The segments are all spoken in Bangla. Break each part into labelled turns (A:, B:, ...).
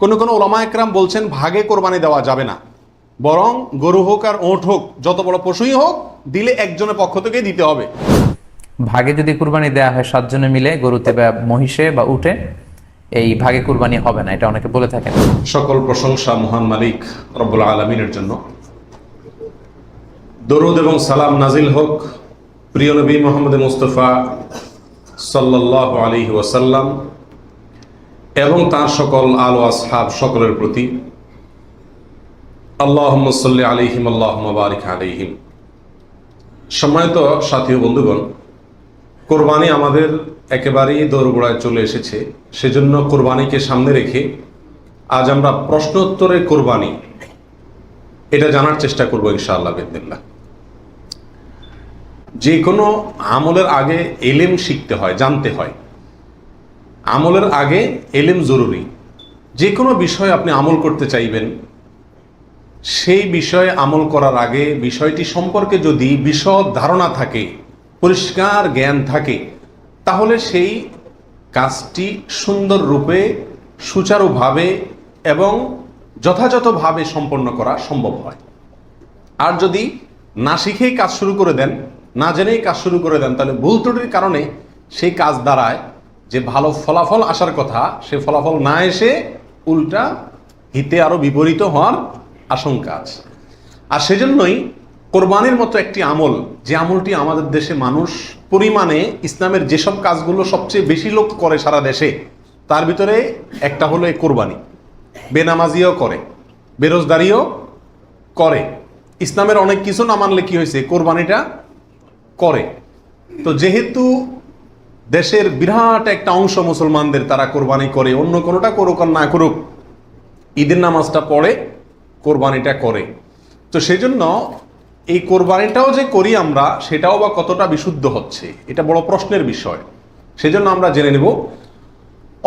A: কোনো কোনো ওলামা একরাম বলছেন ভাগে কোরবানি দেওয়া যাবে না, বরং গরু হোক আর ওঁট হোক, যত বড় পশুই হোক, দিলে একজনের পক্ষ থেকে দিতে হবে।
B: ভাগে যদি কুরবানি দেওয়া হয় 7 জনে মিলে, গরুতে বা মহিষে বা উটে, এই ভাগে কুরবানি হবে না, এটা অনেকে বলে থাকেন।
A: সকল প্রশংসা মহান মালিক রব্বুল আলামিনের জন্য। দরুদ এবং সালাম নাজিল হোক প্রিয় নবী মুহাম্মদ মুস্তাফা সাল্লাল্লাহু আলাইহি ওয়াসাল্লাম এবং তার সকল আলো আসহাব সকলের প্রতি। আল্লাহুম্মা সাল্লি আলাইহিম আল্লাহুম্মা বারিক আলাইহিম। সম্মানিত সাথী ও বন্ধুগণ, কোরবানি আমাদের একেবারেই দোরগোড়ায় চলে এসেছে। সেজন্য কোরবানিকে সামনে রেখে আজ আমরা প্রশ্নোত্তরে কোরবানি এটা জানার চেষ্টা করব ইনশাআল্লাহ বিইذনিল্লাহ। যে কোনো আমলের আগে ইলম শিখতে হয়, জানতে হয়। আমলের আগে ইলম জরুরি। যে কোনো বিষয়ে আপনি আমল করতে চাইবেন, সেই বিষয়ে আমল করার আগে বিষয়টি সম্পর্কে যদি বিশদ ধারণা থাকে, পরিষ্কার জ্ঞান থাকে, তাহলে সেই কাজটি সুন্দর রূপে, সুচারুভাবে এবং যথাযথভাবে সম্পন্ন করা সম্ভব হয়। আর যদি না শিখেই কাজ শুরু করে দেন, না জেনেই কাজ শুরু করে দেন, তাহলে ভুল ত্রুটির কারণে সেই কাজ দ্বারায় যে ভালো ফলাফল আসার কথা, সে ফলাফল না এসে উল্টা হিতে আরো বিপরীত হওয়ার আশঙ্কা আছে। আর সেজন্যই কোরবানির মতো একটি আমল, যে আমলটি আমাদের দেশে মানুষ পরিমাণে ইসলামের যেসব কাজগুলো সবচেয়ে বেশি লোক করে সারা দেশে, তার ভিতরে একটা হলো এই কোরবানি। বেনামাজিও করে, বেরোজগারিও করে, ইসলামের অনেক কিছু না মানলে কি হয়েছে, কোরবানিটা করে। তো যেহেতু দেশের বিরাট একটা অংশ মুসলমানদের, তারা কোরবানি করে, অন্য কোনোটা করুক আর না করুক, ঈদের নামাজটা পড়ে, কোরবানিটা করে। তো সেজন্য এই কোরবানিটাও যে করি আমরা, সেটাও বা কতটা বিশুদ্ধ হচ্ছে, এটা বড় প্রশ্নের বিষয়। সেজন্য আমরা জেনে নেব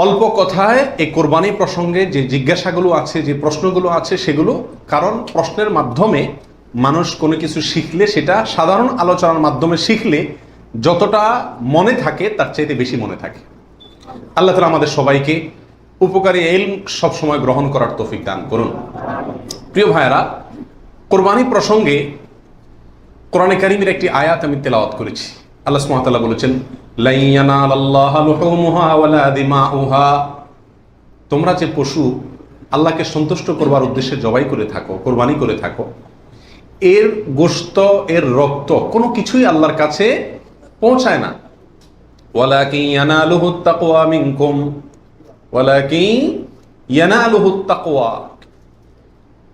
A: অল্প কথায় এই কোরবানি প্রসঙ্গে যে জিজ্ঞাসাগুলো আছে, যে প্রশ্নগুলো আছে সেগুলো। কারণ প্রশ্নের মাধ্যমে মানুষ কোনো কিছু শিখলে, সেটা সাধারণ আলোচনার মাধ্যমে শিখলে যতটা মনে থাকে তার চাইতে বেশি মনে থাকে। আল্লাহ তাআলা আমাদের সবাইকে উপকারী ইলম সবসময় গ্রহণ করার তৌফিক দান করুন। প্রিয় ভাইয়েরা, কোরবানি প্রসঙ্গে কোরআনে কারীমের একটি আয়াত আমি তেলাওয়াত করেছি। আল্লাহ সুবহানাহু ওয়া তাআলা বলেছেন, লা ইয়ানালাল্লাহা লুহুমুহা ওয়ালা দিমাউহা। তোমরা যে পশু আল্লাহকে সন্তুষ্ট করবার উদ্দেশ্যে জবাই করে থাকো, কোরবানি করে থাকো, এর গোশত, এর রক্ত কোনো কিছুই আল্লাহর কাছে পৌঁছায় না। ওয়ালাকিন ইয়ানালুহুত তাকওয়া মিনকুম, ওয়ালাকিন ইয়ানালুহুত তাকওয়া।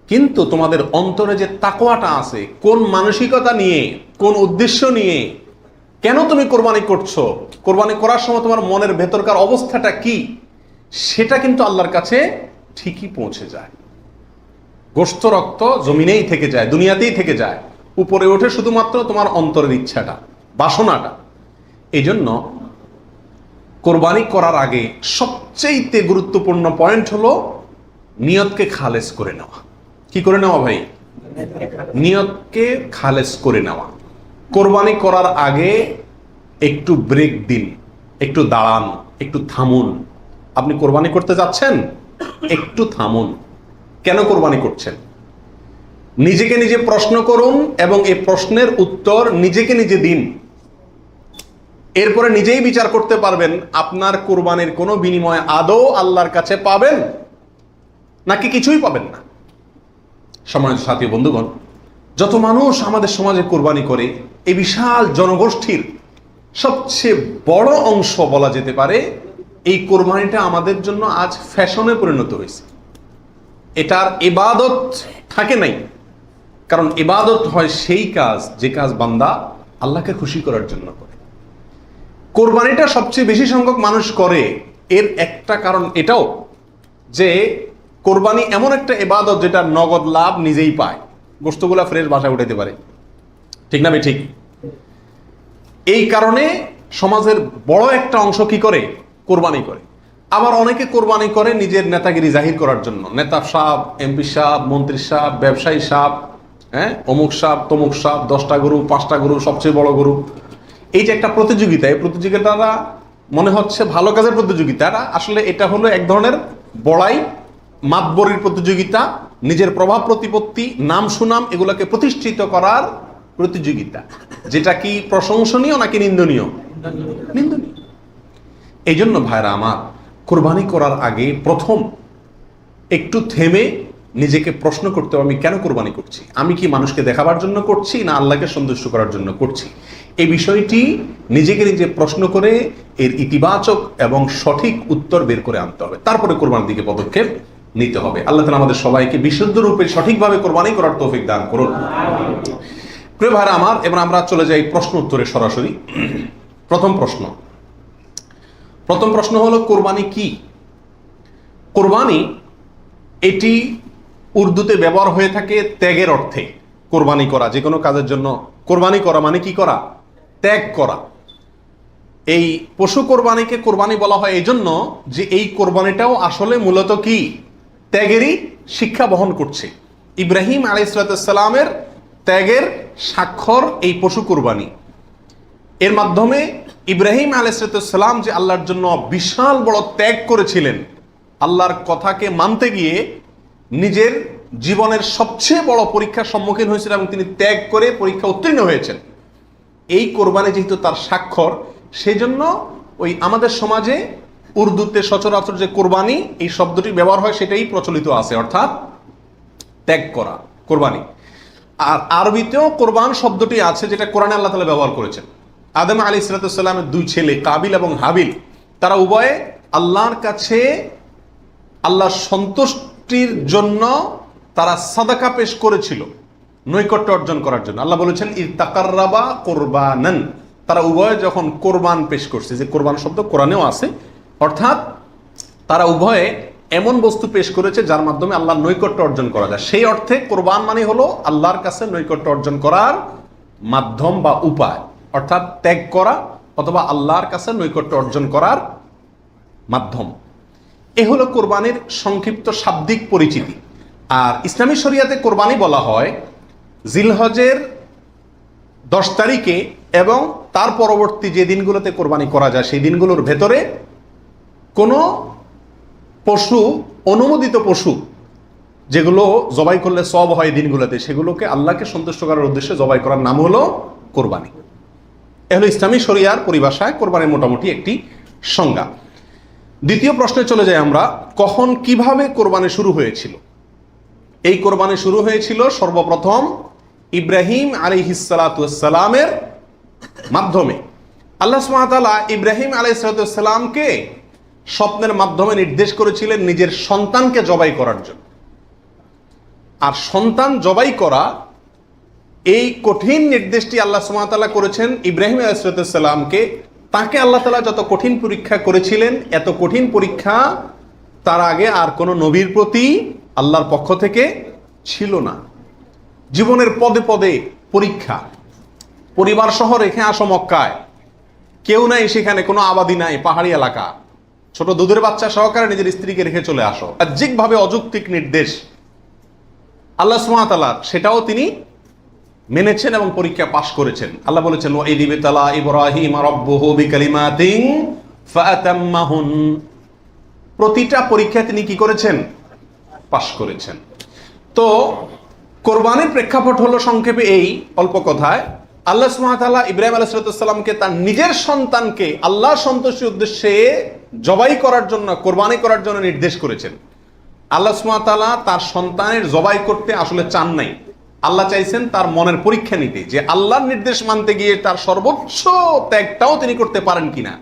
A: কিন্তু তোমাদের অন্তরে যে তাকওয়াটা আছে, কোন মানসিকতা নিয়ে, কোন উদ্দেশ্য নিয়ে, কেন তুমি কোরবানি করছো, কোরবানি করার সময় তোমার মনের ভেতরকার অবস্থাটা কি, সেটা কিন্তু আল্লাহর কাছে ঠিকই পৌঁছে যায়। গোশত রক্ত জমিনেই থেকে যায়, দুনিয়াতেই থেকে যায়, উপরে ওঠে শুধুমাত্র তোমার অন্তরের ইচ্ছাটা, বাসনাটা। এই জন্য কোরবানি করার আগে সবচেয়ে গুরুত্বপূর্ণ পয়েন্ট হলো নিয়তকে খালেস করে নেওয়া। কি করে নেওয়া ভাই? নিয়তকে খালেস করে নেওয়া। কোরবানি করার আগে একটু ব্রেক দিন, একটু দাঁড়ান, একটু থামুন। আপনি কোরবানি করতে যাচ্ছেন, একটু থামুন। কেন কোরবানি করছেন? নিজেকে নিজে প্রশ্ন করুন এবং এই প্রশ্নের উত্তর নিজেকে নিজে দিন। এরপরে নিজেই বিচার করতে পারবেন আপনার কোরবানির কোনো বিনিময় আদৌ আল্লাহর কাছে পাবেন নাকি কিছুই পাবেন না। সম্মানিত সাথী বন্ধুগণ, যত মানুষ আমাদের সমাজে কোরবানি করে, এই বিশাল জনগোষ্ঠীর সবচেয়ে বড় অংশ বলা যেতে পারে, এই কোরবানিটা আমাদের জন্য আজ ফ্যাশনে পরিণত হয়েছে। এটার ইবাদত থাকে নাই। কারণ ইবাদত হয় সেই কাজ, যে কাজ বান্দা আল্লাহকে খুশি করার জন্য করে। কোরবানিটা সবচেয়ে বেশি সংখ্যক মানুষ করে, এর একটা কারণ এটাও যে কোরবানি এমন একটা ইবাদত যেটা নগদ লাভ নিজেই পায়, গোশতগুলা ফ্রেশ বাসায় উঠাইতে পারে, ঠিক না ভাই? ঠিক। এই কারণে সমাজের বড় একটা অংশ কি করে? কোরবানি করে। আবার অনেকে কোরবানি করে নিজের নেতাগিরি জাহির করার জন্য। নেতা সাহেব, এমপি সাহেব, মন্ত্রী সাহেব, ব্যবসায়ী সাহেব, অমুক সাহেব, তমুক সাহেব, 10টা গরু, 5টা গরু, সবচেয়ে বড় গরু। এই যে একটা প্রতিযোগিতা, এই প্রতিযোগিতাটা মনে হচ্ছে ভালো কাজের প্রতিযোগিতা, আসলে এটা হলো এক ধরনের বড়াই মাতবরির প্রতিযোগিতা, নিজের প্রভাব প্রতিপত্তি, নাম সুনাম এগুলোকে প্রতিষ্ঠিত করার প্রতিযোগিতা, যেটা কি প্রশংসনীয় নাকি নিন্দনীয়? নিন্দনীয়। এই জন্য ভাইরা আমার, কোরবানি করার আগে প্রথম একটু থেমে নিজেকে প্রশ্ন করতে হবে, আমি কেন কোরবানি করছি? আমি কি মানুষকে দেখাবার জন্য করছি না আল্লাহকে সন্তুষ্ট করার জন্য করছি? এই বিষয়টি নিজেকে নিজে প্রশ্ন করে এর ইতিবাচক এবং সঠিক উত্তর বের করে আনতে হবে, তারপরে কোরবানির দিকে পদক্ষেপ নিতে হবে। আল্লাহ তাআলা আমাদের সবাইকে বিশুদ্ধ রূপে সঠিকভাবে কোরবানি করার তৌফিক দান করুন। প্রিয় ভাইরা আমার, এবার আমরা চলে যাই প্রশ্ন উত্তরে সরাসরি। প্রথম প্রশ্ন হলো, কোরবানি কি? কোরবানি এটি উর্দুতে ব্যবহার হয়ে থাকে ত্যাগের অর্থে। কোরবানি করা, যে কোনো কাজের জন্য কোরবানি করা মানে কি করা? ত্যাগ করা। এই পশু কোরবানিকে কোরবানি বলা হয় এই জন্য যে এই কোরবানিটাও আসলে মূলত কি? ত্যাগেরই শিক্ষা বহন করছে। ইব্রাহিম আলাইহিস সালামের ত্যাগের স্বাক্ষর এই পশু কোরবানি। এর মাধ্যমে ইব্রাহিম আলাইহিস সালাম যে আল্লাহর জন্য বিশাল বড় ত্যাগ করেছিলেন, আল্লাহর কথাকে মানতে গিয়ে নিজের জীবনের সবচেয়ে বড় পরীক্ষার সম্মুখীন হয়েছিলেন এবং তিনি ত্যাগ করে পরীক্ষা উত্তীর্ণ হয়েছেন। এই কোরবানি যেহেতু তার স্বাক্ষর, সেই জন্য ওই আমাদের সমাজে উর্দুতে সচরাচর যে কোরবানি এই শব্দটি ব্যবহার হয় সেটাই প্রচলিত আছে, অর্থাৎ ত্যাগ করা, কোরবানি। আর আরবিতেও কোরবান শব্দটি আছে, যেটা কোরআনে আল্লাহ তাআলা ব্যবহার করেছেন। আদম আলাইহিস সালামের দুই ছেলে কাবিল এবং হাবিল, তারা উভয়ে আল্লাহর কাছে আল্লাহর সন্তুষ্টির জন্য তারা সাদাকা পেশ করেছিল, নৈকট্য অর্জন করার জন্য। আল্লাহ বলেছেন ইত্তাকাররাবা কোরবানান, তারা উভয়ে যখন কোরবান পেশ করছে, যে কোরবান শব্দ কোরআনেও আছে, অর্থাৎ তারা উভয়ে এমন বস্তু পেশ করেছে যার মাধ্যমে আল্লাহর নৈকট্য অর্জন করা যায়। সেই অর্থে কোরবান মানে হলো আল্লাহর কাছে নৈকট্য অর্জন করার মাধ্যম বা উপায়, অর্থাৎ ত্যাগ করা অথবা আল্লাহর কাছে নৈকট্য অর্জন করার মাধ্যম। এ হলো কোরবানির সংক্ষিপ্ত শাব্দিক পরিচিতি। আর ইসলামী শরিয়াতে কোরবানি বলা হয় জিলহজের 10 তারিখে এবং তার পরবর্তী যে দিনগুলোতে কোরবানি করা যায় সেই দিনগুলোর ভেতরে কোনো পশু, অনুমোদিত পশু যেগুলো জবাই করলে সওয়াব হয় দিনগুলোতে, সেগুলোকে আল্লাহকে সন্তুষ্ট করার উদ্দেশ্যে জবাই করার নাম হলো কোরবানি। এ হলো ইসলামী শরিয়ার পরিভাষায় কোরবানির মোটামুটি একটি সংজ্ঞা। দ্বিতীয় প্রশ্নে চলে যাই আমরা, কখন কিভাবে কোরবানি শুরু হয়েছিল? এই কোরবানি শুরু হয়েছিল সর্বপ্রথম ইব্রাহিম আলাইহিস সালামের মাধ্যমে। আল্লাহ সুবহানাহু ওয়া তাআলা ইব্রাহিম আলাইহিস সালামকে স্বপ্নের মাধ্যমে নির্দেশ করেছিলেন নিজের সন্তানকে জবাই করার জন্য। আর সন্তান জবাই করা, এই কঠিন নির্দেশটি আল্লাহ সুবহানাহু ওয়া তাআলা করেছেন ইব্রাহিম আলাইহিস সালামকে। তাকে আল্লাহ তাআলা যত কঠিন পরীক্ষা করেছিলেন, এত কঠিন পরীক্ষা তার আগে আর কোনো নবীর প্রতি আল্লাহর পক্ষ থেকে ছিল না। জীবনের পদে পদে পরীক্ষা। পরিবার সহ রেখে আসো মক্কায়, কেউ নাই সেখানে, কোনো আবাদি নাই, পাহাড়ি এলাকা, ছোট দুধের বাচ্চা সহকারে নিজের স্ত্রীকে রেখে চলে আসো। বাহ্যিকভাবে অযৌক্তিক নির্দেশ আল্লাহ সুবহানাহু ওয়া তাআলা, সেটাও তিনি মেনেছেন এবং পরীক্ষা পাশ করেছেন। আল্লাহ বলেছেন ওয়া ইয ইবতালা ইব্রাহিম রাব্বুহু বিকালিমাতিন ফাআতাম্মাহুন, প্রতিটা পরীক্ষা তিনি কি করেছেন? পাশ করেছেন। তো কোরবানির প্রেক্ষাপট হলো সংক্ষেপে এই, অল্প কথায়, আল্লাহ সুবহানাহু ওয়া তাআলা ইব্রাহিম আলাইহিস সালামকে তার নিজের সন্তানকে আল্লাহ সন্তুষ্টির উদ্দেশ্যে জবাই করার জন্য, কোরবানি করার জন্য নির্দেশ করেছেন। আল্লাহ সুবহানাহু ওয়া তাআলা তার সন্তানের জবাই করতে আসলে চান নাই। আল্লাহ চাইছেন তার মনের পরীক্ষা নিতে, যে আল্লাহর নির্দেশ মানতে গিয়ে তার সর্বোচ্চ ত্যাগটাও তিনি করতে পারেন কিনা।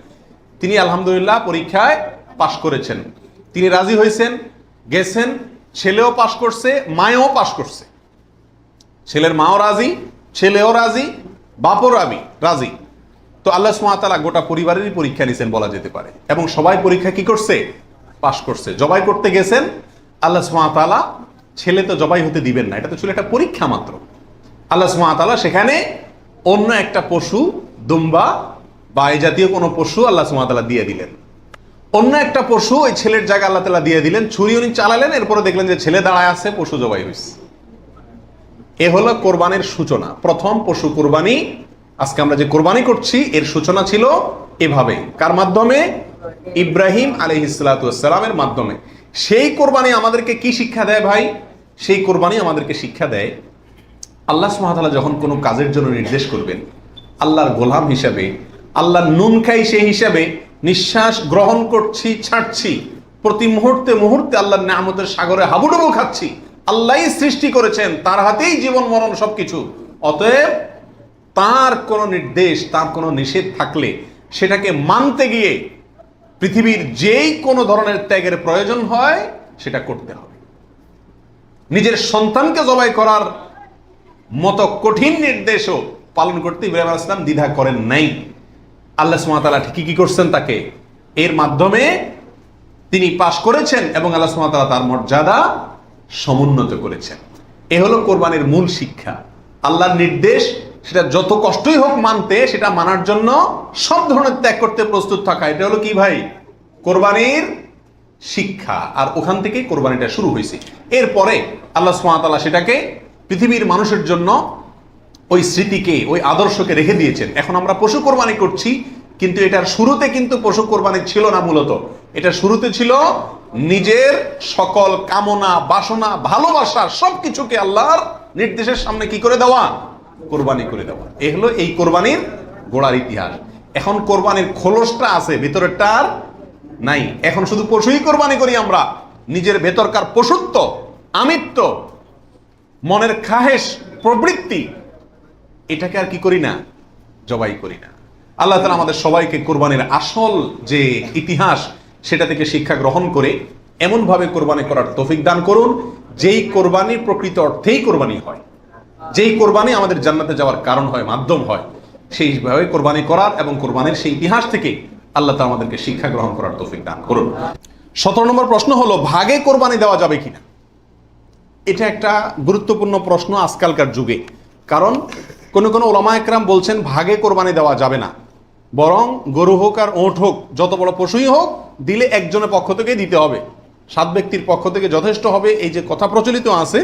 A: তিনি আলহামদুলিল্লাহ পরীক্ষায় পাশ করেছেন। তিনি রাজি হয়েছেন, গেছেন, ছেলেও পাশ করছে, মায়েও পাশ করছে। ছেলের মাও রাজি, ছেলেও রাজি, বাপও রাজি। তো আল্লাহ সুবহানাহু ওয়া তাআলা গোটা পরিবারেরই পরীক্ষা নিছেন বলা যেতে পারে, এবং সবাই পরীক্ষা কি করছে? পাশ করছে। জবাই করতে গেছেন, আল্লাহ সুবহানাহু ওয়া তাআলা ছেলে তো জবাই হতে দিবেন না, এটা তো ছিল একটা পরীক্ষা মাত্র। আল্লাহ সুবহানাহু ওয়া তাআলা সেখানে অন্য একটা পশু, দুম্বা বা এই জাতীয় কোনো পশু আল্লাহ সুবহানাহু ওয়া তাআলা দিয়ে দিলেন। অন্য একটা পশু ওই ছেলের জায়গা আল্লাহ তাআলা দিয়ে দিলেন। ছুরি উনি চালালেন, এরপরে দেখলেন যে ছেলে দাঁড়ায় আছে, পশু জবাই হয়েছে। এ হলো কোরবানির সূচনা, প্রথম পশু কোরবানি। আজকে আমরা যে কোরবানি করছি এর সূচনা ছিল এভাবে। কার মাধ্যমে? ইব্রাহিম আলাইহিস সালামের মাধ্যমে। সেই কোরবানি আমাদেরকে কি শিক্ষা দেয় ভাই? সেই কোরবানি আমাদেরকে শিক্ষা দেয়, আল্লাহ সুবহানাহু ওয়া তাআলা যখন কোনো কাজের জন্য নির্দেশ করবেন, আল্লাহর গোলাম হিসাবে, আল্লাহর নুন খাই সেই হিসাবে নিঃশ্বাস গ্রহণ করছি, ছাড়ছি, প্রতি মুহূর্তে মুহূর্তে আল্লাহর নিয়ামতের সাগরে হাবুডুবু খাচ্ছি। আল্লাহই সৃষ্টি করেছেন, তার হাতেই জীবন মরণ সবকিছু। অতএব তার কোনো নির্দেশ, তার কোনো নিষেধ থাকলে সেটাকে মানতে গিয়ে পৃথিবীর যেই কোনো ধরনের ত্যাগের প্রয়োজন হয় সেটা করতে হবে। নিজের সন্তানকে জবাই করার মতো কঠিন নির্দেশও পালন করতে ইব্রাহিম আলাইহিস সালাম দ্বিধা করেন নাই। আল্লাহ সুবহানাহু ওয়া তাআলা ঠিকই কি করছেন, তাকে এর মাধ্যমে তিনি পাশ করেছেন এবং আল্লাহ সুবহানাহু ওয়া তাআলা তার মর্যাদা সমুন্নত করেছেন। এ হলো কোরবানির মূল শিক্ষা। আল্লাহর নির্দেশ, সেটা যত কষ্টই হোক মানতে, সেটা মানার জন্য সব ধরনের ত্যাগ করতে প্রস্তুত থাকা, এটা হলো কি ভাই? কোরবানির শিক্ষা। আর ওখান থেকেই কোরবানিটা শুরু হয়েছে। এরপরে আল্লাহ সুবহানাহু ওয়া তাআলা সেটাকে পৃথিবীর মানুষের জন্য ওই স্মৃতিকে, ওই আদর্শকে রেখে দিয়েছেন। এখন আমরা পশু কোরবানি করছি, কিন্তু এটার শুরুতে কিন্তু পশু কোরবানি ছিল না। মূলত এটা শুরুতে ছিল নিজের সকল কামনা, বাসনা, ভালোবাসা সবকিছুকে আল্লাহর নির্দেশের সামনে কি করে দেওয়া? কোরবানি করে দেওয়া। এ হলো এই কোরবানির গোড়ার ইতিহাস। এখন কোরবানির খোলসটা আছে, ভেতরেরটা আর নাই। এখন শুধু পশুই কোরবানি করি আমরা। নিজের ভেতরকার পশুত্ব, আমিত্ব, মনের খাহেশ, প্রবৃত্তি, এটাকে আর কি করি না? জবাই করি না। আল্লাহ তাআলা আমাদের সবাইকে কোরবানির আসল যে ইতিহাস সেটা থেকে শিক্ষা গ্রহণ করে এমনভাবে কোরবানি করার তৌফিক দান করুন, যেই কোরবানি প্রকৃত অর্থেই কোরবানি হয়, যেই কোরবানি আমাদের জান্নাতে যাওয়ার কারণ হয়, মাধ্যম হয়, সেইভাবে কোরবানি করার এবং কোরবানির সেই ইতিহাস থেকে আল্লাহ তাআলা আমাদেরকে শিক্ষা গ্রহণ করার তৌফিক দান করুন। 17 নম্বর প্রশ্ন হলো, ভাগে কোরবানি দেওয়া যাবে কিনা? এটা একটা গুরুত্বপূর্ণ প্রশ্ন আজকালকার যুগে। কারণ কোন কোন ওলামা একরাম বলছেন ভাগে কোরবানি দেওয়া যাবে না, বরং গরু হোক আর ওঁট হোক, যত বড় পশুই হোক, দিলে একজনের পক্ষ থেকে দিতে হবে, 7 ব্যক্তির পক্ষ থেকে যথেষ্ট হবে। এই যে কথা প্রচলিত আছে,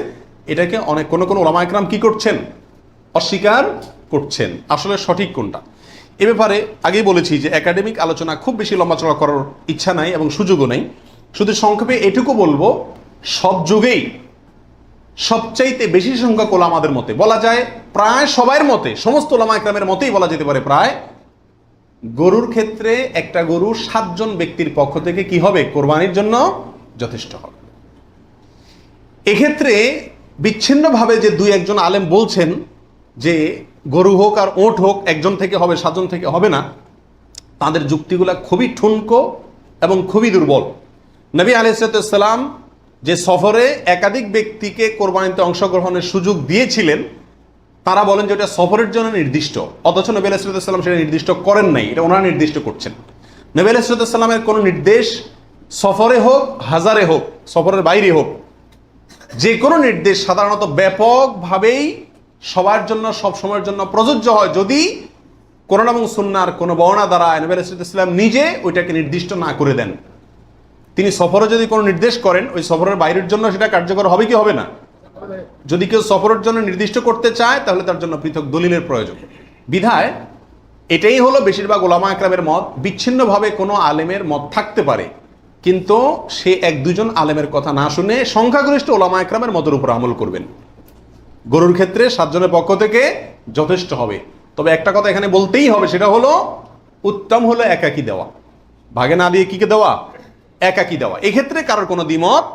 A: এটাকে অনেক কোন কোন ওলামা একরাম কি করছেন? অস্বীকার করছেন। আসলে সঠিক কোনটা, এ ব্যাপারে আগেই বলেছি যে একাডেমিক আলোচনা খুব বেশি লম্বাচড়া করার ইচ্ছা নাই এবং সুযোগও নেই। শুধু সংক্ষেপে এটুকু বলবো, সব যুগেই সবচাইতে বেশি সংখ্যক ওলামাদের মতে, বলা যায় প্রায় সবার মতে, সমস্ত ওলামা একরামের মতেই বলা যেতে পারে প্রায়, গরুর ক্ষেত্রে একটা গরু 7 জন ব্যক্তির পক্ষ থেকে কি হবে? কোরবানির জন্য যথেষ্ট হবে। এক্ষেত্রে বিচ্ছিন্নভাবে যে 2-1 আলেম বলছেন যে গরু হোক আর ওঁট হোক একজন থেকে হবে, 7 জন থেকে হবে না, তাদের যুক্তিগুলা খুবই ঠুনকো এবং খুবই দুর্বল। নবী আলাইহিস সালাম যে সফরে একাধিক ব্যক্তিকে কোরবানিতে অংশগ্রহণের সুযোগ দিয়েছিলেন, তারা বলেন যে এটা সফরের জন্য নির্দিষ্ট, অথচ নবী আলাইহিস সালাম সেটা নির্দিষ্ট করেন নাই, এটা ওনারা নির্দিষ্ট করছেন। নবী আলাইহিস সালামের কোনো নির্দেশ সফরে হোক, হাজারে হোক, সফরের বাইরে হোক, যে কোনো নির্দেশ সাধারণত ব্যাপকভাবেই সবার জন্য, সব সময়ের জন্য প্রযোজ্য হয়, যদি কোরআন এবং সুন্নাহর কোনো বর্ণনা দ্বারা নবী আলাইহিস সালাম নিজে ওইটাকে নির্দিষ্ট না করে দেন। তিনি সফরে যদি কোনো নির্দেশ করেন, ওই সফরের বাইরের জন্য সেটা কার্যকর হবে কি হবে না? যদি কেউ সফরের জন্য নির্দিষ্ট করতে চায়, তাহলে তার জন্য পৃথক দলিলের প্রয়োজন। বিধায় এটাই হলো বেশিরভাগ ওলামা একরামের মত। বিচ্ছিন্নভাবে কোনো আলেমের মত থাকতে পারে, কিন্তু সে 1-2 আলেমের কথা না শুনে সংখ্যাগরিষ্ঠ ওলামা একরামের মতের উপর আমল করবেন। গরুর ক্ষেত্রে 7 জনের পক্ষ থেকে যথেষ্ট হবে। তবে একটা কথা এখানে বলতেই হবে, সেটা হলো উত্তম হলো একাকি দেওয়া, ভাগে না দিয়ে কিকে দেওয়া? একাকি দেওয়া। এক্ষেত্রে কারোর কোনো দ্বিমত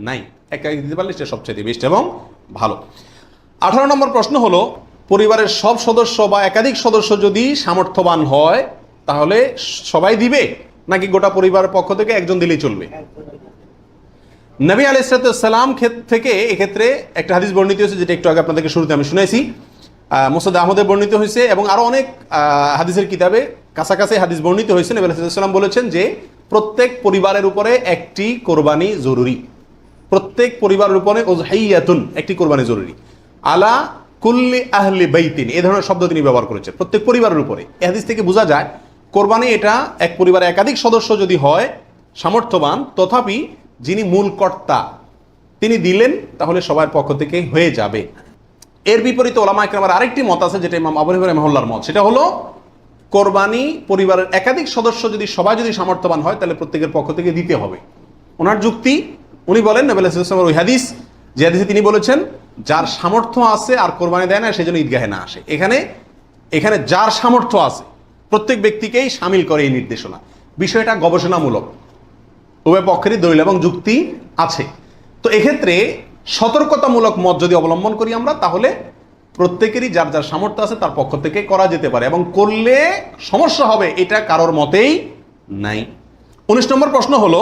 A: নাই, একাকি দিতে পারলে সেটা সবচেয়ে বেস্ট এবং ভালো। 18 নম্বর প্রশ্ন হলো, পরিবারের সব সদস্য বা একাধিক সদস্য যদি সামর্থ্যবান হয়, তাহলে সবাই দিবে নাকি গোটা পরিবারের পক্ষ থেকে একজন দিলেই চলবে? নবী আলাইহিস সালাম থেকে এক্ষেত্রে একটা হাদিস বর্ণিত হয়েছে, যেটা একটু আগে আপনাদেরকে শুরুতে আমি শুনেছি, মুসনাদ আহমদে বর্ণিত হয়েছে এবং আরো অনেক হাদিসের কিতাবে কাছাকাছি হাদিস বর্ণিত হয়েছে। নবী আলাইহিস সালাম বলেছেন যে প্রত্যেক পরিবারের উপরে একটি কোরবানি জরুরি, প্রত্যেক পরিবারের উপরে উযহিয়াতুন, একটি কোরবানি জরুরি, আলা কুল্লি আহলি বাইতিন, এই ধরনের শব্দ তিনি ব্যবহার করেছেন, প্রত্যেক পরিবারের উপরে। এই হাদিস থেকে বোঝা যায় কোরবানি এটা এক পরিবারে একাধিক সদস্য যদি হয় সামর্থ্যবান, তথাপি যিনি মূল কর্তা তিনি দিলেন, তাহলে সবার পক্ষ থেকে হয়ে যাবে। এর বিপরীতে ওলামা ইকরামের আরেকটি মত আছে, যেটা ইমাম আবু হানিফা রাহিমাহুল্লাহর মত, সেটা হলো কোরবানি পরিবারের একাধিক সদস্য যদি সবাই যদি সামর্থ্যবান হয়, তাহলে প্রত্যেকের পক্ষ থেকে দিতে হবে। ওনার যুক্তি, উনি বলেন নবী আলাইহিস সালামের ওই হাদিস, যে হাদিসে তিনি বলেছেন যার সামর্থ্য আছে আর কোরবানি দেয় না সেই জন্য ঈদগাহে না আসে। এখানে যার সামর্থ্য আছে প্রত্যেক ব্যক্তিকেই শামিল করে এই নির্দেশনা। বিষয়টা গবেষণামূলক, উভয় পক্ষেরই দলিল এবং যুক্তি আছে। তো এক্ষেত্রে সতর্কতামূলক মত যদি অবলম্বন করি আমরা, তাহলে প্রত্যেকেরই যার যার সামর্থ্য আছে তার পক্ষ থেকে করা যেতে পারে, এবং করলে সমস্যা হবে এটা কারোর মতেই নাই। 19 নম্বর প্রশ্ন হলো,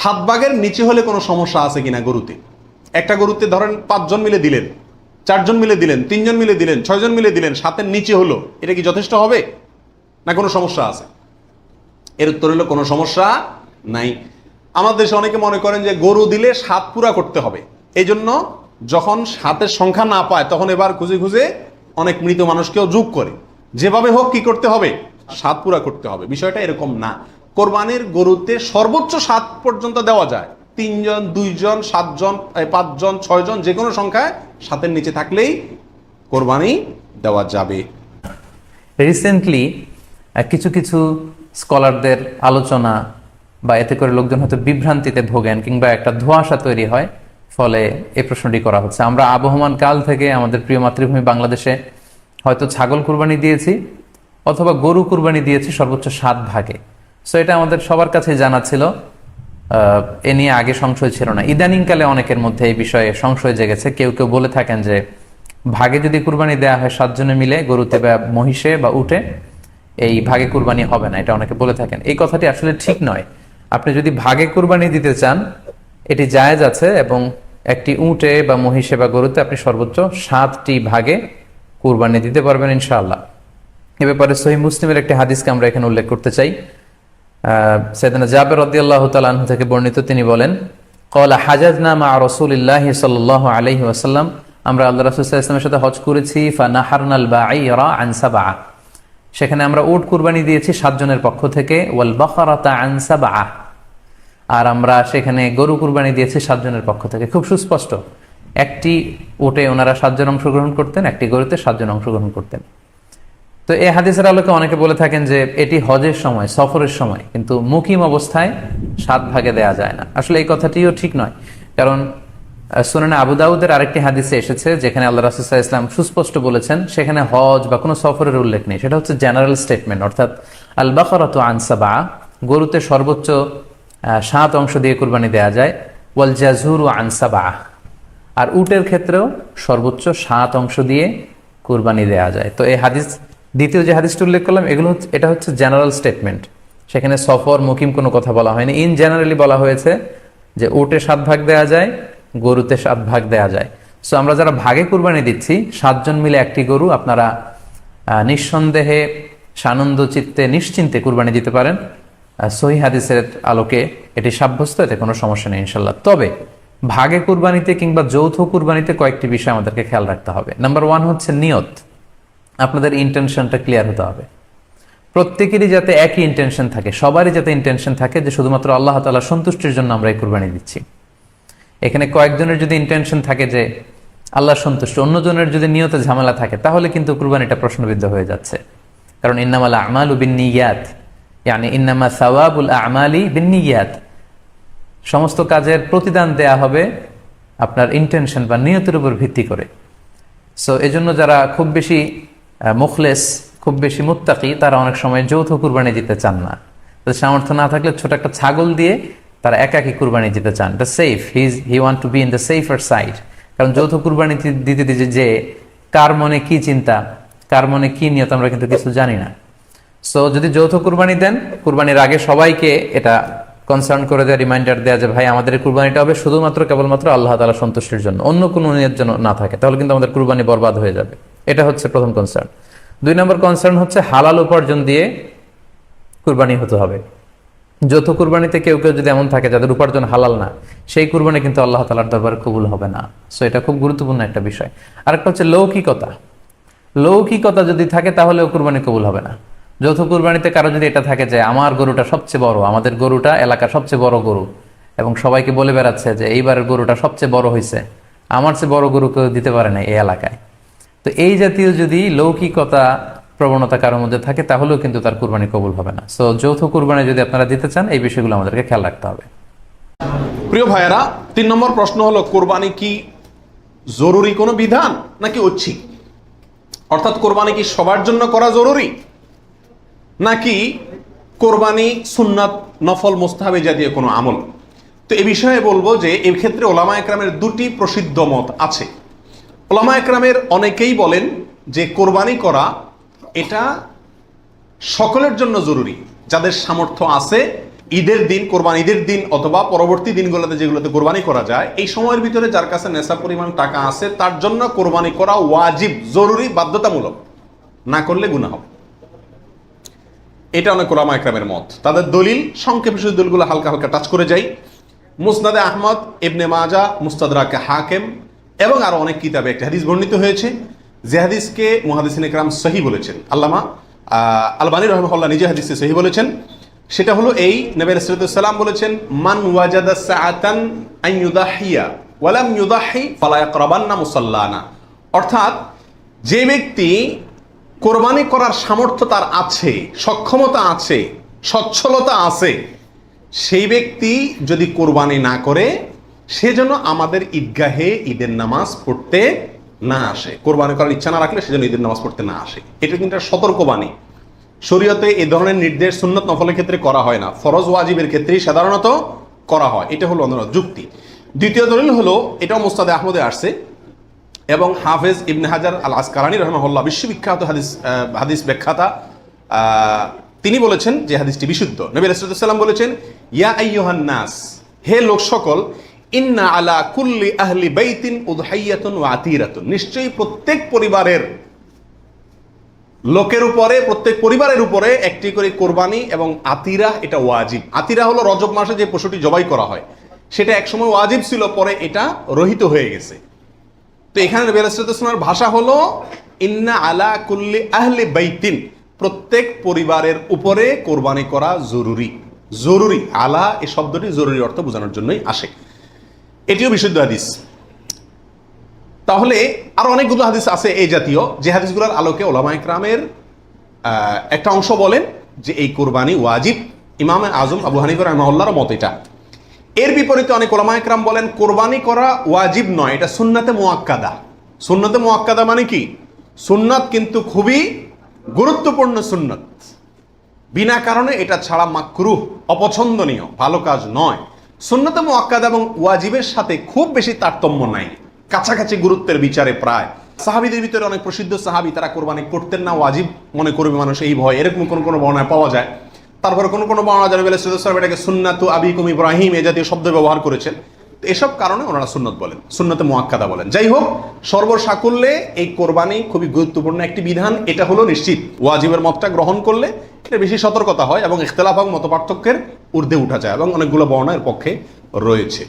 A: 7 ভাগের নিচে হলে কোনো সমস্যা আছে কিনা গরুতে? একটা গরুতে ধরেন 5 জন মিলে দিলেন, 4 জন মিলে দিলেন, 3 জন মিলে দিলেন, 6 জন মিলে দিলেন, 7-এর নিচে হলো, এটা কি যথেষ্ট হবে না কোনো সমস্যা আছে? এর উত্তর হলো কোনো সমস্যা নাই। আমাদের দেশে অনেকে মনে করেন যে গরু দিলে 7 পুরা করতে হবে, এই জন্য যখন 7-এর সংখ্যা না পায় তখন এবার খুঁজে খুঁজে অনেক মৃত মানুষকেও যোগ করে, যেভাবে হোক কি করতে হবে, 7 পুরা করতে হবে। বিষয়টা এরকম না। কোরবানির গরুতে সর্বোচ্চ 7 পর্যন্ত দেওয়া যায়, 3 জন, 2 জন, 7 জন, 5 জন, 6 জন, যে কোনো সংখ্যায় 7-এর নিচে থাকলেই কোরবানি দেওয়া যাবে।
B: রিসেন্টলি কিছু কিছু স্কলারদের আলোচনা বা এতে করে লোকজন হয়তো বিভ্রান্তিতে ভোগেন কিংবা একটা ধোঁয়াশা তৈরি হয়, ফলে এই প্রশ্নটি করা হচ্ছে। আমরা আবহমান কাল থেকে আমাদের প্রিয় মাতৃভূমি বাংলাদেশে হয়তো ছাগল কুরবানি দিয়েছি অথবা গরু কুরবানি দিয়েছি সর্বোচ্চ 7 ভাগে। সো এটা আমাদের সবার কাছে জানা ছিল, এ নিয়ে আগে সংশয় ছিল না। ইদানিংকালে অনেকের মধ্যে এই বিষয়ে সংশয় জেগেছে। কেউ কেউ বলে থাকেন যে ভাগে যদি কুরবানি দেওয়া হয় 7 জনে মিলে গরুতে বা মহিষে বা উটে, এই ভাগে কুরবানি হবে না, এটা অনেকে বলে থাকেন। এই কথাটি আসলে ঠিক নয়। আপনি যদি ভাগে কুরবানি দিতে চান এটি জায়েজ আছে, এবং একটি উটে বা মহিষে বা গরুতে আপনি সর্বোচ্চ 7টি ভাগে কুরবানি দিতে পারবেন ইনশাআল্লাহ। এ ব্যাপারে সহিহ মুসলিমের একটি হাদিসকে আমরা এখানে উল্লেখ করতে চাই। সাইয়েদনা জাবের রাদিয়াল্লাহু তাআলা আনহু থেকে বর্ণিত, তিনি বলেন, ক্বালা হাজাজনা মা রাসূলিল্লাহি সাল্লাল্লাহু আলাইহি ওয়াসাল্লাম, আমরা আল্লাহ রাসূল সাল্লাল্লাহু আলাইহি ওয়াসাল্লামের সাথে হজ করেছি, ফানাহারনাল বাঈরা আন সাবআ, সেখানে আমরা উট কুরবানি দিয়েছি 7 জনের পক্ষ থেকে, ওয়াল বাকারাতা আন সাবআ, আর আমরা সেখানে গরু কুরবানি দিয়েছি 7 জনের পক্ষ থেকে। খুব সুস্পষ্ট, একটি উটে ওনারা 7 জন অংশগ্রহণ করতেন, একটি গরুতে 7 জন অংশগ্রহণ করতেন। তো এই হাদিসের আলোকে অনেকে বলে থাকেন যে এটি হজের সময়, সফরের সময়, কিন্তু মুকিম অবস্থায় 7 ভাগে দেয়া যায় না। আসলে এই কথাটিও ঠিক নয়, কারণ সুনানে আবু দাউদের আরেকটি হাদিসে এসেছে যেখানে আল্লাহ রাসূল সাল্লাল্লাহু আলাইহি ওয়াসাল্লাম সুস্পষ্ট বলেছেন, সেখানে হজ বা কোনো সফরের উল্লেখ নেই। সেটা হচ্ছে জেনারেল স্টেটমেন্ট, অর্থাৎ আল বাকারাতু আন সাবআ, গরুতে সর্বোচ্চ 7 অংশ দিয়ে কুরবানি দেয়া যায়, ওয়াল জাযুরু আন সাবআ, আর উটের ক্ষেত্রেও সর্বোচ্চ 7 অংশ দিয়ে কুরবানি দেয়া যায়। তো এই হাদিস, দ্বিতীয় যে হাদিসটি উল্লেখ করলাম, এটা হচ্ছে জেনারেল স্টেটমেন্ট, সেখানে সফর মুকিম কোনো কথা বলা হয়নি। ইন জেনারেলি বলা হয়েছে যে উটে 7 ভাগ দেয়া যায়, গরুতে 7 ভাগ দেয়া যায়। সো আমরা যারা ভাগে কুরবানি দিচ্ছি 7 জন মিলে একটি গরু, আপনারা নিঃসন্দেহে সানন্দ চিত্তে নিশ্চিন্তে কুরবানি দিতে পারেন। সহিহ হাদিসের আলোকে এটি সাব্যস্ত, এতে কোনো সমস্যা নেই ইনশাল্লাহ। তবে ভাগে কুরবানিতে কিংবা যৌথ কুরবানিতে কয়েকটি বিষয় আমাদেরকে খেয়াল রাখতে হবে। নাম্বার 1 হচ্ছে নিয়ত। আপনাদের ইন্টেনশনটা ক্লিয়ার হতে হবে। প্রত্যেকেরই যাতে একই ইন্টেনশন থাকে, সবারই যাতে ইন্টেনশন থাকে যে শুধুমাত্র আল্লাহ তাআলার সন্তুষ্টির জন্য আমরা এই কুরবানি দিচ্ছি। এখানে কয়েকজনের যদি ইন্টেনশন থাকে যে আল্লাহর সন্তুষ্টি, অন্যজনের যদি নিয়তে ঝামেলা থাকে, তাহলে কিন্তু কুরবানিটা প্রশ্নবিদ্ধ হয়ে যাচ্ছে। কারণ ইন্নামাল আমালু বিন্নিয়াত, ইয়ানি ইন্নামা সাওয়াবুল আমালি বিন্নিয়াত, সমস্ত কাজের প্রতিদান দেয়া হবে আপনার ইন্টেনশন বা নিয়তের উপর ভিত্তি করে। সো এজন্য যারা খুব বেশি মুখলেস, খুব বেশি মুত্তাকি, তারা অনেক সময় যৌথ কুরবানি দিতে চান না। তাদের সামর্থ্য না থাকলে ছোট একটা ছাগল দিয়ে তারা একাকি কুরবানি দিতে চান। এটা safe, he want to be in the safer side. কারণ যৌথ কুরবানি দিতে দিতে যে কার মনে কি চিন্তা, কার মনে কি নিয়ত, আমরা কিন্তু কিছু জানি না। সো যদি যৌথ কুরবানি দেন, কুরবানির আগে সবাইকে এটা কনসার্ন করে দেওয়া, রিমাইন্ডার দেওয়া যে ভাই আমাদের কুরবানিটা হবে শুধুমাত্র কেবলমাত্র আল্লাহ তাআলার সন্তুষ্টির জন্য, অন্য কোনো নিয়তের জন্য না থাকে, তাহলে কিন্তু আমাদের কুরবানি বরবাদ হয়ে যাবে। এটা হচ্ছে প্রথম কনসার্ন। 2 নম্বর কনসার্ন হচ্ছে হালাল উপার্জন দিয়ে কুরবানি হতে হবে। যৌথ কুরবানিতে কেউ কেউ যদি এমন থাকে যাদের উপার্জন হালাল না, সেই কুরবানি কিন্তু আল্লাহ তাআলার দরবারে কবুল হবে না। সো এটা খুব গুরুত্বপূর্ণ একটা বিষয়। আরেকটা হচ্ছে লৌকিকতা। লৌকিকতা যদি থাকে তাহলেও কুরবানি কবুল হবে না। যৌথ কুরবানিতে কারো যদি এটা থাকে যে আমার গরুটা সবচেয়ে বড়, আমাদের গরুটা এলাকার সবচেয়ে বড় গরু, এবং সবাইকে বলে বেড়াচ্ছে যে এইবারের গরুটা সবচেয়ে বড় হয়েছে, আমার চেয়ে বড় গরু কেউ দিতে পারে না এই এলাকায়। তো এই জাতীয় যদি লৌকিকতা প্রবণতা কারোর মধ্যে থাকে, তাহলেও কিন্তু তার কুরবানি কবুল হবে না। সো যৌথ কুরবানি যদি আপনারা দিতে চান, এই বিষয়গুলো আমাদেরকে খেয়াল রাখতে হবে।
A: প্রিয় ভাইয়েরা, 3 নম্বর প্রশ্ন হলো, কোরবানি কি জরুরি কোনো বিধান নাকি ঐচ্ছিক? অর্থাৎ কোরবানি কি সবার জন্য করা জরুরি, নাকি কোরবানি সুন্নাত, নফল, মুস্তাহাবি জাতীয় কোনো আমল? তো এই বিষয়ে বলবো যে এই ক্ষেত্রে ওলামা একরামের 2টি প্রসিদ্ধ মত আছে। ওলামা একরামের অনেকেই বলেন যে কোরবানি করা এটা সকলের জন্য জরুরি, যাদের সামর্থ্য আছে ঈদের দিন, কোরবানি ঈদের দিন অথবা পরবর্তী দিনগুলোতে যেগুলোতে কোরবানি করা যায়, এই সময়ের ভিতরে যার কাছে নেশা পরিমাণ টাকা আছে তার জন্য কোরবানি করা ওয়াজিব, জরুরি, বাধ্যতামূলক, না করলে গুনাহ হবে। এটা অনেক ওলামা একরামের মত। তাদের দলিল সংক্ষেপে শুধু দলিলগুলো হালকা হালকা টাচ করে যাই। মুসনাদে আহমদ, ইবনে মাজা, মুস্তাদরাকে হাকিম এবং আরো অনেক কিতাবে একটা হাদিস বর্ণিত হয়েছে, যে হাদিসকে মুহাদ্দিসিন ইকরাম সহি বলেছেন। আল্লামা আলবানী রাহিমাহুল্লাহ নিজে হাদিসে সহি বলেছেন। সেটা হলো এই, নবী সাল্লাল্লাহু আলাইহি ওয়াসাল্লাম বলেছেন, মান ওয়াজাদা সাআতান আন ইউদাহিয়া ওয়া লাম ইউদাহি ফালা ইয়াকরাবান্না মুসাল্লানা। অর্থাৎ যে ব্যক্তি কোরবানি করার সামর্থ্য তার আছে, সক্ষমতা আছে, সচ্ছলতা আছে, সেই ব্যক্তি যদি কোরবানি না করে, সেজন্য আমাদের ঈদগাহে ঈদের নামাজ পড়তে না আসে। কোরবানি করার ইচ্ছা না রাখলে সেজন্য ঈদের নামাজ পড়তে না আসে। এটা কিন্তু একটা সতর্কবাণী। শরীয়তে এই ধরনের নির্দেশ সুন্নত নফলের ক্ষেত্রে করা হয় না, ফরজ ওয়াজিবের ক্ষেত্রেই সাধারণত করা হয়। এটা হলো অন্য যুক্তি। দ্বিতীয় দলিল হলো, এটাও মুস্তাদে আহমদে আসছে এবং হাফেজ ইবনে হাজার আল আসকালানী রাহিমাহুল্লাহ, বিশ্ববিখ্যাত হাদিস ব্যাখ্যাতা, তিনি বলেছেন যে হাদিসটি বিশুদ্ধ। নবী রাসূলুল্লাহ সাল্লাল্লাহু আলাইহি ওয়াসাল্লাম বলেছেন, ইয়া আইয়ুহান নাস, হে লোক সকল, ইন্না আলা কুল্লি আহলি বাইতিন উদহাইয়াতুন ওয়া আতিরাতুন, নিশ্চয়ই প্রত্যেক পরিবারের লোকের উপরে, প্রত্যেক পরিবারের উপরে একটি করে কোরবানি এবং আতিরা, এটা ওয়াজিব। আতিরা হলো রজব মাসে যে পশুটি জবাই করা হয়, সেটা একসময় ওয়াজিব ছিল, পরে এটা রহিত হয়ে গেছে। তো এখানে নবী সাল্লাল্লাহু আলাইহি ওয়াসাল্লামের ভাষা হলো ইন্না আলা কুল্লি আহলি বাইতিন, প্রত্যেক পরিবারের উপরে কোরবানি করা জরুরি। জরুরি, আলা এই শব্দটি জরুরি অর্থ বোঝানোর জন্যই আসে। এটিও বিশুদ্ধ হাদিস। তাহলে আরো অনেকগুলো হাদিস আছে এই জাতীয়, যে হাদিসগুলোর আলোকে ওলামা ইকরামের একটা অংশ বলেন যে এই কোরবানি ওয়াজিব। ইমাম আজম আবু হানিফা রাহিমাহুল্লাহর মত এটা। এর বিপরীতে অনেক ওলামা ইকরাম বলেন কোরবানি করা ওয়াজিব নয়, এটা সুন্নাতে মুআক্কাদা। সুন্নাতে মুআক্কাদা মানে কি? সুন্নাত কিন্তু খুবই গুরুত্বপূর্ণ সুন্নাত, বিনা কারণে এটা ছাড়া মাকরুহ, অপছন্দনীয়, ভালো কাজ নয়। সুন্নাতে মুআক্কাদা এবং ওয়াজিবের সাথে খুব বেশি তারতম্য নাই, কাছাকাছি গুরুত্বের বিচারে প্রায়। সাহাবীদের ভিতরে অনেক প্রসিদ্ধ সাহাবী, তারা কোরবানি করতেন না, ওয়াজিব মনে করবে মানুষ এই ভয়, এরকম কোন কোন বর্ণনায় পাওয়া যায়। তারপরে কোন কোন বর্ণনা জানাবে এটাকে সুন্নাতু আবিকুম ইব্রাহিম এই জাতীয় শব্দ ব্যবহার করেছেন। তো এসব কারণে ওনারা সুন্নত বলেন, সুন্নতে মুআক্কাদা বলেন। যাই হোক, সর্বসাকুল্যে এই কোরবানি খুবই গুরুত্বপূর্ণ একটি বিধান, এটা হলো নিশ্চিত। ওয়াজিবের মতটা গ্রহণ করলে এটা বেশি সতর্কতা হয় এবং ইখতিলাফ এবং মতপার্থক্যের ঊর্ধ্বে উঠা যায়, এবং অনেকগুলো বর্ণনা এর পক্ষে রয়েছে।